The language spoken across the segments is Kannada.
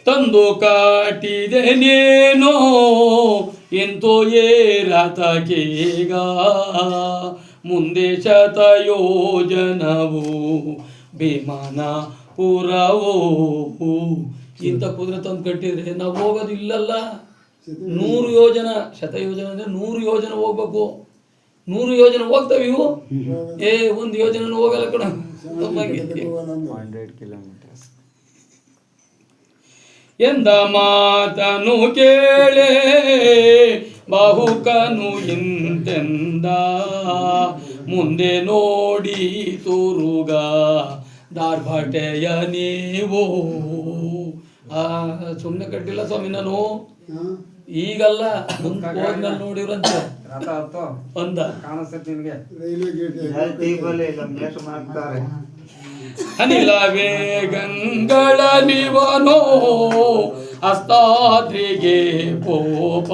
ತಂದು ಕಾಟಿದೆನೇನೋ ಎಂತೋ ಏರತಕೀಗ ಮುಂದೆ ಶತಯೋಜನವು ವಿಮಾನ ಪುರವೋ. ಇಂಥ ಕುದುರೆ ತಂದು ಕಟ್ಟಿದ್ರೆ ನಾವು ಹೋಗೋದು ಇಲ್ಲಲ್ಲ. 100 ಯೋಜನ, ಶತಯೋಜನ ಅಂದರೆ 100 ಯೋಜನ ಹೋಗ್ಬೇಕು. 100 ಯೋಜನೆ ಹೋಗ್ತವೆ ಇವು. 1 ಯೋಜನೆ ಹೋಗಲ್ಲ ಕಣ. 100 ಕಿಲೋಮೀಟರ್ಸ್ ಎಂದ ಮಾತನು ಕೇಳೆ ಬಾಹುಕನು ಇಂತೆಂದ ಮುಂದೆ ನೋಡಿ ತುರುಗ ದಾರ್ಭಟೆಯ ನೀವು. ಸುಮ್ಮನೆ ಕಟ್ಟಿಲ್ಲ ಸ್ವಾಮಿ ನಾನು, ಈಗಲ್ಲ ಹೋದ್ಮೇಲೆ ನೋಡಿವ್ರಂತೆ ಅಂದ. ಅನಿಲ ವೇಗಂಗಳ ನಿವನೋ ಅಸ್ತಾದ್ರಿಗೆ ಪೋಪ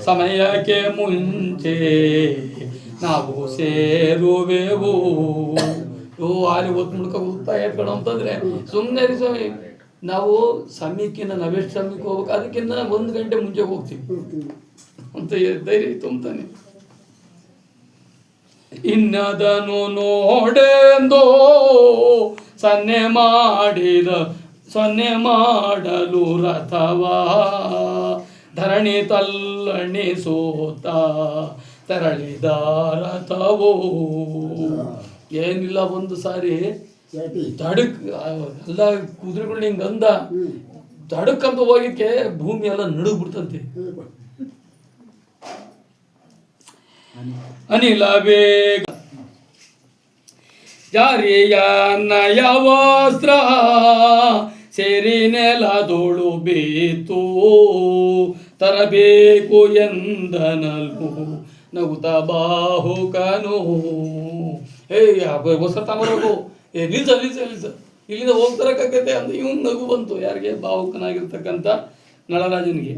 ಸಮಯಕ್ಕೆ ಮುಂಚೆ ನಾವು ಸೇರುವೆವು. ಅಲ್ಲಿ ಒತ್ತು ಮುಡ್ಕ ಹೋಗ್ತಾ ಎತ್ಕೊಳ ಅಂತಂದ್ರೆ ಸುಮ್ಮನೆ ಸ್ವಾಮಿ, ನಾವು ಸಮಯಕ್ಕಿನ್ನ ನಾವೆಷ್ಟು ಸಮಯಕ್ಕೆ ಹೋಗ್ಬೇಕು ಅದಕ್ಕಿಂತ 1 ಗಂಟೆ ಮುಂಚೆ ಹೋಗ್ತೀವಿ ಅಂತ ಧೈರ್ಯ ತುಂಬತಾನೆ. ಇನ್ನದನು ನೋಡೆಂದೋ ಸನ್ನೆ ಮಾಡಲು ರಥವಾ ಧರಣಿ ತಲ್ಲಣಿ ಸೋತ ತೆರಳಿದ ರಥವೋ. ಏನಿಲ್ಲ, ಒಂದು ಸಾರಿ ತಡಕ್ ಎಲ್ಲ ಕುದುರೆಗಳನ್ನ ಹಿಂಗೆ ಅಂದ, ತಡಕ್ಕಂತ ಹೋಗಿದ್ಕೆ ಭೂಮಿ ಎಲ್ಲ ನಡುಗ್ಬಿಡ್ತಂತೆ. ಅನಿಲ ಬೇಗ ಜಾರಿಯ ನಯ ವಸ್ತ್ರ ಸೇರಿ ನೆಲದೋಳು ಬೇತು ತರಬೇಕು ಎಂದನಲು ನಗುತ್ತ ಬಾಹುಕನು. ಹೊಸ ತಮರಬೇಕು, ನಿಲ್ಸ ಇಲ್ಲಿಂದ ಹೋಗ್ತಾರಕ್ಕಾಗತ್ತೆ ಅಂತ ಇವನ್ ನಗು ಬಂತು. ಯಾರಿಗೆ? ಬಾಹುಕನಾಗಿರ್ತಕ್ಕಂಥ ನಳರಾಜನಿಗೆ.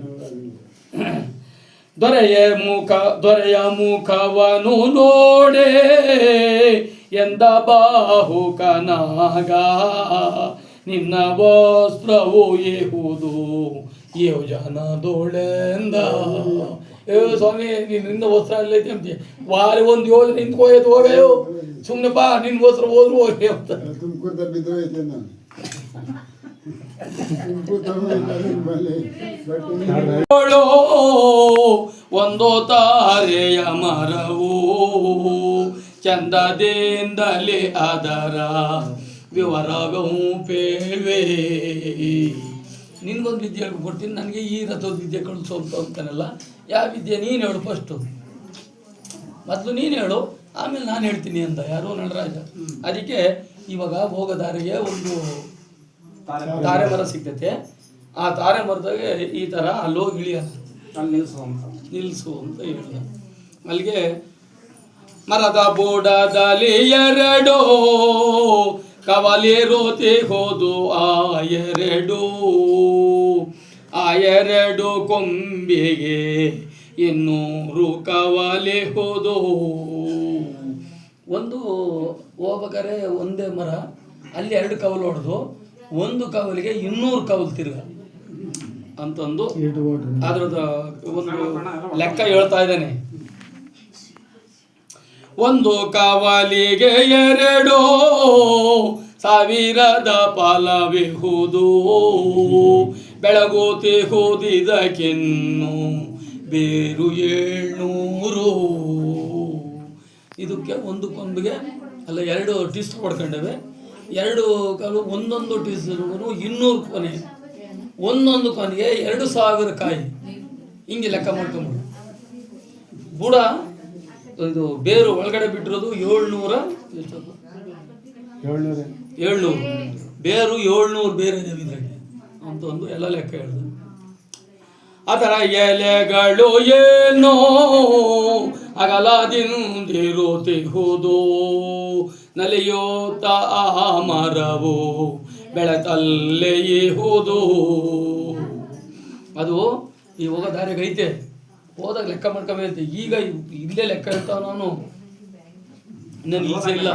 ದೊರೆಯ ಮುಖವನು ನೋಡೆ ಎಂದ ಬಾಹುಕನಾಗ ನಿನ್ನ ವಸ್ತ್ರವು ಏಹುದು ಯೋಜನದೊಳೆಂದ. ಸ್ವಾಮಿ ನಿನ್ನ ವಸ್ತ್ರ ಅಲ್ಲೈತೆ ಅಂತೀಯ, ವಾರಿ 1 ಯೋಜನೆ ನಿಂತ್ಕೋಯ್ತು ಹೋಗಯ್ಯೋ, ಸುಮ್ಮನೆ ಬಾ ನಿನ್ನ ವಸ್ತ್ರ ಹೋದ್ರು ಹೋಗಿ ಅಂತ. ಒಂದು ತಾರೆಯ ಮರವು ಚಂದದಿಂದಲೇ ಅದರ ವಿವರವೂ ಪೇಳ್ವೆ. ನಿನ್ಗೊಂದು ವಿದ್ಯೆ ಹೇಳ್ಕೊಡ್ತೀನಿ, ನನಗೆ ಈ ರಥದ ವಿದ್ಯೆ ಕಳಿಸೋ ಅಂತಾನಲ್ಲ. ಯಾವ ವಿದ್ಯೆ ನೀನು ಹೇಳು ಫಸ್ಟು, ಮೊದಲು ನೀನು ಹೇಳು, ಆಮೇಲೆ ನಾನು ಹೇಳ್ತೀನಿ ಅಂತ. ಯಾರೋ ನಳರಾಜ. ಅದಕ್ಕೆ ಇವಾಗ ಹೋಗೋದಾರಿಗೆ ಒಂದು ತಾರೆ ಮರ ಸಿಗ್ತೈತೆ. ಆ ತಾರೆ ಮರದಾಗೆ ಈ ಥರ ಅಲ್ಲೋಗಿ ಇಳಿಯೋದು, ಅಲ್ಲಿ ನಿಲ್ಲಿಸು ಅಂತ ಹೇಳಿದ. ಅಲ್ಲಿಗೆ ಮರದ ಬೂಡದಲ್ಲಿ 2 ಕವಲೇರೋತೆ ಹೋದು ಆ 2 ಕೊಂಬಿಗೆ 200 ಕವಲೆ ಹೋದು. ಒಂದು ಹೋಗ್ಬೇಕಾರೆ ಒಂದೇ ಮರ, ಅಲ್ಲಿ 2 ಕವಲು ಹೊಡೆದು 1 ಕವಲಿಗೆ 200 ಕವಲು ತಿರ್ಗ ಅಂತಂದು ಅದ್ರದ ಒಂದು ಲೆಕ್ಕ ಹೇಳ್ತಾ ಇದ್ದಾನೆ. 1 ಕವಲಿಗೆ 2,000 ಫಲವಿಹುದು ಬೆಳಗೋತಿ ಹೋದಿದಕ್ಕಿನ್ನು ಬೇರು 700. ಇದಕ್ಕೆ 1 ಕೊಂಬಿಗೆ ಅಲ್ಲ 2 ಟೀಸ್ ಹೊಡ್ಕೊಂಡವೆ. 2 ಕಾಲು ಒಂದೊಂದು ಟೀಸ್ಗೂ 200 ಕೊನೆ, ಒಂದೊಂದು ಕೊನೆಗೆ 2,000 ಕಾಯಿ. ಹಿಂಗೆ ಲೆಕ್ಕ ಮಾಡ್ಕೊಂಬಿಡು. ಬುಡ ಇದು ಬೇರು ಒಳಗಡೆ ಬಿಟ್ಟಿರೋದು 700 ಬೇರು 700 ಬೇರೆ ಇದ್ರಾಗೆ ಅಂತ ಒಂದು ಎಲ್ಲ ಲೆಕ್ಕ ಹೇಳಿದ್ರು. ಅದರ ಎಲೆಗಳು ಏನೋ ಅಗಲದಿಂದಿರುತ್ತಿಹುದು ನಲಿಯೋತ ಆ ಮರವು ಬೆಳತಲ್ಲೇ ಇಹುದು. ಅದು ಈ ಹೋಗೋ ದಾರಿಗೆ ಐತೆ, ಹೋದಾಗ ಲೆಕ್ಕ ಮಾಡ್ಕೋಬೇಕು. ಈಗ ಇಲ್ಲೇ ಲೆಕ್ಕ ಇರ್ತಾವ. ನಾನು ಇನ್ನೇನು ಈಚೆ ಇಲ್ಲ,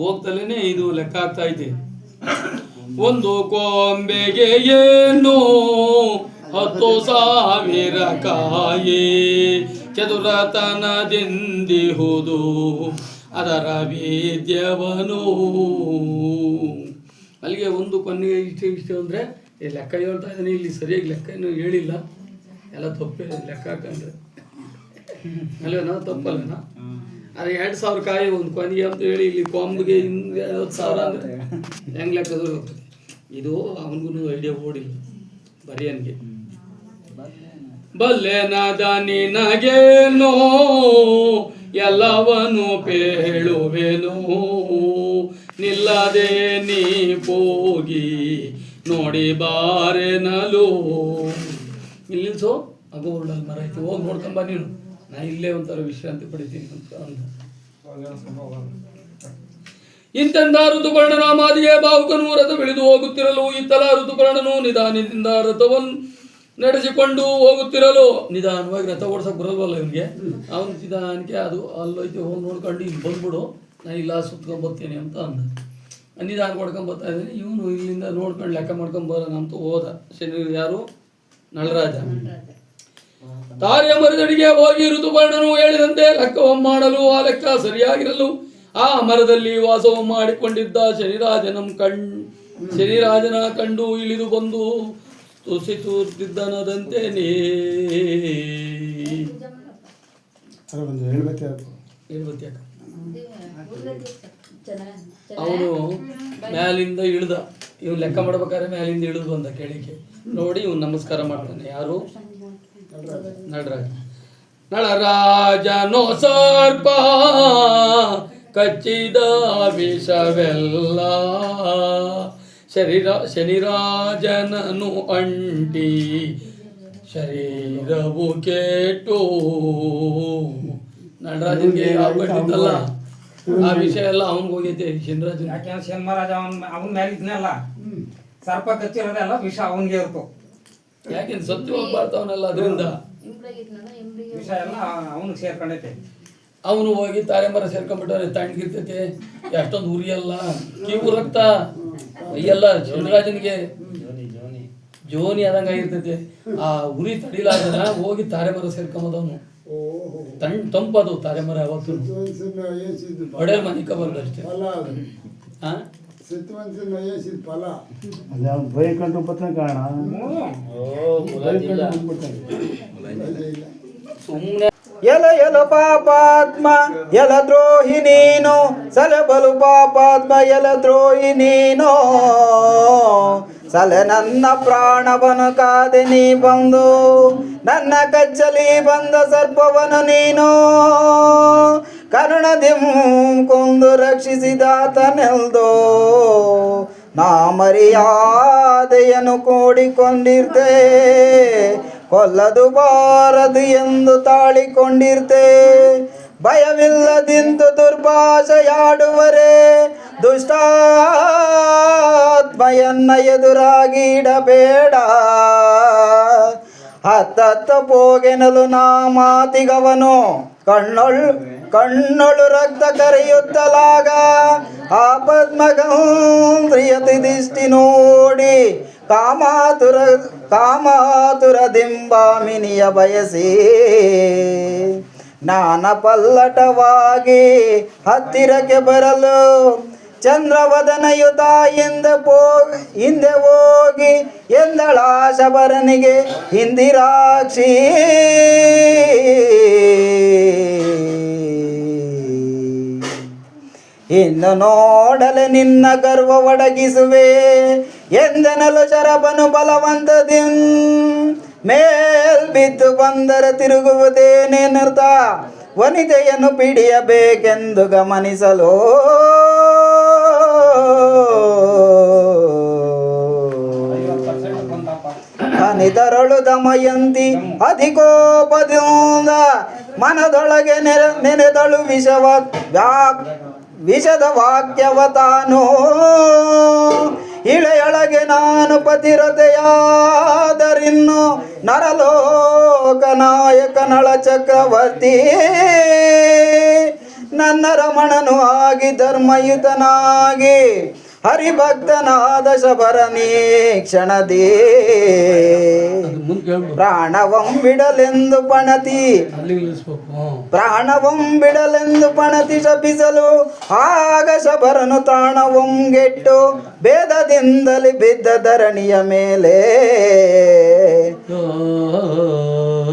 ಹೋಗ್ತಲೇ ಇದು ಲೆಕ್ಕ ಆಗ್ತಾ ಐತೆ. ಒಂದು ಕೊಂಬೆಗೆ ಏನು 10,000 ಕಾಯಿ ಚತುರತನದಿಂದಿಹುದು ಅದರ ವೇದ್ಯವನು. ಅಲ್ಲಿಗೆ ಒಂದು ಕೊನೆಗೆ ಇಷ್ಟು ಅಂದರೆ ಲೆಕ್ಕ ಹೇಳ್ತಾ ಇದ್ದಾನೆ. ಇಲ್ಲಿ ಸರಿಯಾಗಿ ಲೆಕ್ಕ ಏನು ಹೇಳಿಲ್ಲ, ಎಲ್ಲ ತಪ್ಪೇ ಲೆಕ್ಕ ಹಾಕೊಂಡ್ರೆ ಅಲ್ವೇನಾ, ತಪ್ಪಲ್ವೇನಾ? ಅದೇ 2,000 ಕಾಯಿ ಒಂದು ಕೊನೆಗೆ ಅಂತ ಹೇಳಿ ಇಲ್ಲಿ ಕೊಂಬಿಗೆ ಹಿಂಗೆ 50,000 ಅಂದರೆ ಹೆಂಗೆ ಲೆಕ್ಕದ್ರು ಹೋಗ್ತದೆ. ಇದು ಅವನಿಗೂ ಐಡಿಯಾ ಓಡಿಲ್ಲ ಬರೆಯನ್ಗೆ. ಬಲ್ಲೆನದ ನಿನಗೇನೋ ಎಲ್ಲವನು ಪೇಳುವೆನು ನಿಲ್ಲದೆ ನೀ ಹೋಗಿ ನೋಡಿ ಬಾರೆನಲು. ಇಲ್ಲಿ ನಿಲ್ಸೋ, ಅಗೋ ಉಳ್ಳಲ್ಲಿ ಮರ ಐತಿ, ಹೋಗಿ ನೋಡ್ಕೊಂಬ ನೀನು, ನಾ ಇಲ್ಲೇ ಒಂಥರ ವಿಶ್ರಾಂತಿ ಪಡಿತೀನಿ ಅಂತ ಅಂದ. ಇಂತೆಂದ ಋತುಪರ್ಣನ ಮಾದಿಗೆ ಬಾಹುಕನು ರಥ ಬೆಳೆದು ಹೋಗುತ್ತಿರಲು ಇತ್ತಲ ಋತುಪರ್ಣನು ನಿಧಾನದಿಂದ ರಥವನ್ನು ನಡೆಸಿಕೊಂಡು ಹೋಗುತ್ತಿರಲು. ನಿಧಾನವಾಗಿ ರಥ ಓಡ್ಸಕ್ಕೆ ಬರಲ್ವಲ್ಲ ಇವನಿಗೆ, ಅವನು ನಿಧಾನಕ್ಕೆ ಅದು ಅಲ್ಲೋಯ್ತು ಹೋಗಿ ನೋಡ್ಕೊಂಡು ಇಲ್ಲಿ ಬಂದ್ಬಿಡು, ನಾನು ಇಲ್ಲ ಸುತ್ಕೊಂಡ್ಬರ್ತೀನಿ ಅಂತ ಅಂದ. ನಿಧಾನ ಕೊಡ್ಕೊಂಬರ್ತಾ ಇದ್ದೀನಿ. ಇವನು ಇಲ್ಲಿಂದ ನೋಡ್ಕೊಂಡು ಲೆಕ್ಕ ಮಾಡ್ಕೊಂಬರೋಣ ಅಂತ ಹೋದ. ಯಾರು? ನಳರಾಜ. ತಾರೆಯ ಮರದಡಿಗೆ ಹೋಗಿ ಋತುಪರ್ಣನು ಹೇಳಿದಂತೆ ಲೆಕ್ಕವನ್ನು ಮಾಡಲು ಆ ಲೆಕ್ಕ ಸರಿಯಾಗಿರಲು ಆ ಮರದಲ್ಲಿ ವಾಸವು ಮಾಡಿಕೊಂಡಿದ್ದ ಶನಿರಾಜನ ಕಂಡು ಇಳಿದು ಬಂದು ತುಸಿತುರ್ತಿದ್ದನದಂತೆಯೇ ಅವನು ಮ್ಯಾಲಿಂದ ಇಳಿದ. ಇವನು ಲೆಕ್ಕ ಮಾಡ್ಬೇಕಾದ್ರೆ ಮ್ಯಾಲಿಂದ ಇಳಿದು ಬಂದ ಕೆಳಗೆ ನೋಡಿ ಇವನು ನಮಸ್ಕಾರ ಮಾಡ್ತಾನೆ. ಯಾರು? ನಳರಾಜ. ನಳರಾಜನೋ ಸರ್ಪ ಕಚ್ಚಿದ ವಿಷವೆಲ್ಲ ಶನಿರಾಜನನು ಅಂಟಿ ಶರೀರವು ಕೆಟ್ಟು. ನಳರಾಜನ್ಗೆ ಆಗ್ಬಿಟ್ಟಿತ್ತಲ್ಲ ಆ ವಿಷಯ ಎಲ್ಲ ಅವನಿಗೆ ಹೋಗೈತೆ. ಶನಿರಾಜನ್ ಯಾಕೆ ಶನಿಮಹಾರಾಜ ಅವನ ಮೇಲೆ ಇದ್ನಲ್ಲ, ಸರ್ಪ ಕಚ್ಚಿರೋದೆಲ್ಲ ವಿಷ ಅವನಿಗೆ ಇರ್ತು. ಯಾಕೆಂದ್ರೆ ಸತ್ತು ಹೋಗ್ಬಾರ್ದವನಲ್ಲ, ಅದರಿಂದ ವಿಷ ಎಲ್ಲ ಅವನಿಗೆ ಸೇರ್ಕೊಂಡೈತೆ. ಅವನು ಹೋಗಿ ತಾರೆ ಮರ ಸೇರ್ಕೊಂಡ್ಬಿಟ್ಟವ್ರೆ, ತಣ್ಣಗಿರ್ತೈತೆ, ಎಷ್ಟೊಂದು ಉರಿಯಲ್ಲ, ಕಿವು ರಕ್ತ ಎಲ್ಲ ಶನಿರಾಜನಿಗೆ ಜೋನಿ ಆದಂಗಾಗಿರ್ತೈತೆ. ಆ ಉರಿ ತಡಿಲಾರ್ದನ ಹೋಗಿ ತಾರೆ ಮರ ಸೇರ್ಕೊಂಬದವನು. ತಂಪದು ತಾರೆ ಮರ ಯಾವತ್ತು ಹೊಡೆಯಲ್ ಮನಿಕ ಬಂದಷ್ಟೇ. ಸುಮ್ಮನೆ ಎಲ ಎಲ ಪಾಪಾತ್ಮ ಎಲ ದ್ರೋಹಿ ನೀನು, ಸಲಬಲು ಪಾಪಾತ್ಮ ಎಲ ದ್ರೋಹಿ ನೀನು, ಸಲೆ ನನ್ನ ಪ್ರಾಣವನು ಕಾದೆ ನೀ ಬಂದು, ನನ್ನ ಕಚ್ಚಲಿ ಬಂದ ಸರ್ಪವನು ನೀನು, ಕರುಣದಿಂ ಕೊಂದು ರಕ್ಷಿಸಿದಾತನೆಲ್ದೋ, ನಾ ಮರ್ಯಾದೆಯನ್ನು ಕೂಡಿಕೊಂಡಿರ್ತೆ, ಕೊಲ್ಲದು ಬಾರದು ಎಂದು ತಾಳಿಕೊಂಡಿರ್ತೆ, ಭಯವಿಲ್ಲದಿಂದು ದುರ್ಭಾಷೆಯಾಡುವರೆ, ದುಷ್ಟಾತ್ಮಯನ್ನ ಎದುರಾಗಿ ಇಡಬೇಡ, ಹತ್ತ ಪೋಗೆನಲು ನಾ ಮಾತಿಗವನು, ಕಣ್ಣೊಳು ರಕ್ತ ಕರೆಯುತ್ತಲಾಗ, ಆ ಪದ್ಮಗಂಧ್ರಿಯತಿ ದಿಷ್ಟಿ ನೋಡಿ, ಕಾಮಾತುರದಿಂಬಾಮಿನಿಯ ಬಯಸಿ, ಜ್ಞಾನ ಪಲ್ಲಟವಾಗಿ ಹತ್ತಿರಕ್ಕೆ ಬರಲು, ಚಂದ್ರವದನಯುತ ಹಿಂದೆ ಹೋಗಿ ಎಂದಳಾಶಬರನಿಗೆ ಹಿಂದಿರಾಕ್ಷಿ, ಇನ್ನು ನೋಡಲೆ ನಿನ್ನ ಗರ್ವ ಒಡಗಿಸುವೆ ಎಂದನಲು ಶರಬನು ಬಲವಂತದಿ, ಮೇಲ್ಬಿದ್ದು ಬಂದರೆ ತಿರುಗುವುದೇನೆನ್ನುತ್ತ ವನಿತೆಯನ್ನು ಪಿಡಿಯಬೇಕೆಂದು ಗಮನಿಸಲು, ಅನಿತರಳು ದಮಯಂತಿ ಅಧಿಕೋಪದಿಂದ ಮನದೊಳಗೆ ನೆನೆದಳು ವಿಷದ ವಾಕ್ಯವ ತಾನು, ಇಳೆಯೊಳಗೆ ನಾನು ಪತಿರತೆಯಾದರಿನ್ನು ನರಲೋಕ ನಾಯಕ ನಳ ಚಕ್ರವರ್ತಿ, ನನ್ನ ರಮಣನು ಆಗಿ ಧರ್ಮಯುತನಾಗಿ ಹರಿಭಕ್ತನಾದ ಶಬರನೇ ಕ್ಷಣದೇ ಅದು ಮುಂದೆ ಕೇಳ್ಬೋದು, ಪ್ರಾಣವಂ ಬಿಡಲೆಂದು ಪಣತಿ ಅಲ್ಲಿ ನಿಲ್ಲಿಸ್ಬೇಕು. ಪ್ರಾಣವಂ ಬಿಡಲೆಂದು ಪಣತಿ ಶಪಿಸಲು ಆಗ ಶಬರನು ತಾಣವಂ ಗೆಟ್ಟು ಭೇದದಿಂದಲೇ ಬಿದ್ದ ಧರಣಿಯ ಮೇಲೆ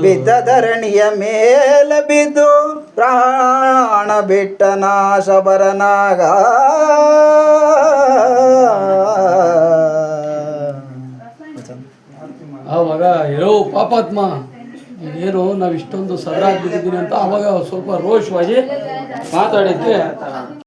ಬಿದ್ದ ಧರಣಿಯ ಮೇಲೆ ಬಿದ್ದು ಪ್ರಾಣ ಬಿಟ್ಟನ ಶಬರನಾಗ. ಆವಾಗ ಹೇಳೋ ಪಾಪಾತ್ಮ ಏನು ನಾವು ಇಷ್ಟೊಂದು ಸದರಾಗಿ ಬಿದ್ದಿದ್ದೀನಿ ಅಂತ ಆವಾಗ ಸ್ವಲ್ಪ ರೋಷವಾಗಿ ಮಾತಾಡಿದ್ವಿ.